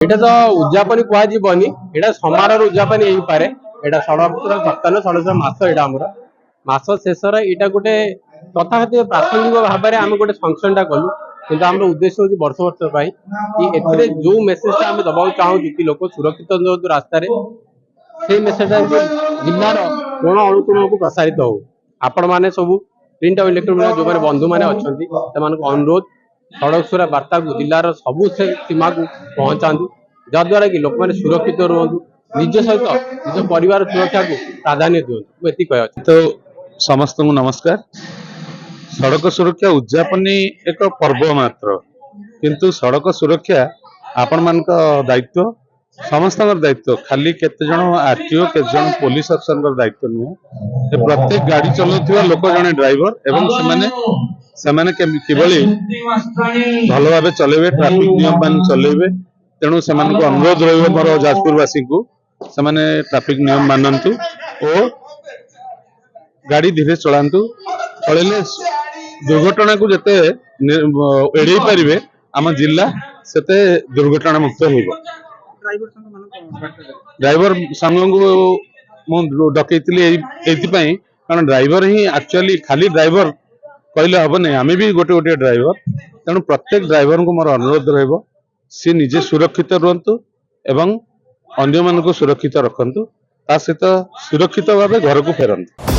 এটা তো উদযাপনী কুহଯିবନି এটা ସମାରୋହ ଉଦଯାପନୀ ହେଇପାରେ। এটা ଷଡ଼ପୁର ସପ୍ତାହ ଷୋଡ଼ଶ ମାସ এটা ଆମର ମାସ ଶେଷରେ ଏଇଟା ଗୋଟେ ତଥାପି ପ୍ରାସଙ୍ଗିକ ଭାବରେ ଆମେ ଗୋଟେ ଫଙ୍କସନଟା କଲୁ। କିନ୍ତୁ ଆମର ଉଦ୍ଦେଶ୍ୟ ହଉଛି ବର୍ଷ ବର୍ଷ ପାଇଁ କି ଏଥିରେ ଯୋଉ ମେସେଜଟା ଆମେ ଦବାକୁ ଚାହୁଁଛୁ କି ଲୋକ ସୁରକ୍ଷିତ ରୁହନ୍ତୁ ରାସ୍ତାରେ, ସେଇ ମେସେଜଟା ଜିଲ୍ଲାର କୋଣ ଅନୁକୋଣକୁ ପ୍ରସାରିତ ହଉ। ଆପଣମାନେ ସବୁ ପ୍ରିଣ୍ଟ ଆଉ ଇଲେକ୍ଟ୍ରୋନିକ ଯୋଉମାନେ ବନ୍ଧୁମାନେ ଅଛନ୍ତି ସେମାନଙ୍କୁ ଅନୁରୋଧ ସଡ଼କ ସୁରକ୍ଷା ବାର୍ତ୍ତାକୁ ଜିଲ୍ଲାର ସବୁ ସୀମାକୁ ପହଞ୍ଚାନ୍ତୁ, ଯାଦ୍ୱାରା କି ଲୋକମାନେ ସୁରକ୍ଷିତ ରୁହନ୍ତୁ, ନିଜ ସହିତ ନିଜ ପରିବାର ସୁରକ୍ଷାକୁ ପ୍ରାଧାନ୍ୟ ଦିଅନ୍ତୁ। ମୁଁ ଏତିକି କହିବା ଅଛି। ତ ସମସ୍ତଙ୍କୁ ନମସ୍କାର। ସଡ଼କ ସୁରକ୍ଷା ଉଦଯାପନୀ ଏକ ପର୍ବ ମାତ୍ର, କିନ୍ତୁ ସଡ଼କ ସୁରକ୍ଷା ଆପଣମାନଙ୍କ ଦାୟିତ୍ୱ, ସମସ୍ତଙ୍କର ଦାୟିତ୍ୱ। ଖାଲି କେତେ ଜଣ ଆରଟିଓ କେତେ ଜଣ ପୋଲିସ ଅଫିସରଙ୍କର ଦାୟିତ୍ୱ ନୁହେଁ। ପ୍ରତ୍ୟେକ ଗାଡ଼ି ଚଲାଉଥିବା ଲୋକ ଜଣେ ଡ୍ରାଇଭର ଏବଂ ସେମାନେ କିଭଳି ଭଲ ଭାବେ ଚଲେଇବେ, ଟ୍ରାଫିକ ନିୟମ ମାନି ଚଲେଇବେ। ତେଣୁ ସେମାନଙ୍କୁ ଅନୁରୋଧ ରହିବ ମୋର ଯାଜପୁରବାସୀଙ୍କୁ, ସେମାନେ ଟ୍ରାଫିକ ନିୟମ ମାନନ୍ତୁ ଓ ଗାଡ଼ି ଧୀରେ ଚଳାନ୍ତୁ। ଚଳିଲେ ଦୁର୍ଘଟଣାକୁ ଯେତେ ଏଡ଼େଇ ପାରିବେ ଆମ ଜିଲ୍ଲା ସେତେ ଦୁର୍ଘଟଣା ମୁକ୍ତ ହେବ। ଡ୍ରାଇଭର ସାଙ୍ଗଙ୍କୁ ମୁଁ ଡକେଇଥିଲି ଏଇଥିପାଇଁ, କାରଣ ଡ୍ରାଇଭର ହିଁ ଆକ୍ଚୁଆଲି ଖାଲି ଡ୍ରାଇଭର କହିଲେ ହବନି, ଆମେ ବି ଗୋଟେ ଗୋଟେ ଡ୍ରାଇଭର। ତେଣୁ ପ୍ରତ୍ୟେକ ଡ୍ରାଇଭରଙ୍କୁ ମୋର ଅନୁରୋଧ ରହିବ ସିଏ ନିଜେ ସୁରକ୍ଷିତ ରୁହନ୍ତୁ ଏବଂ ଅନ୍ୟମାନଙ୍କୁ ସୁରକ୍ଷିତ ରଖନ୍ତୁ, ତା ସହିତ ସୁରକ୍ଷିତ ଭାବେ ଘରକୁ ଫେରନ୍ତୁ।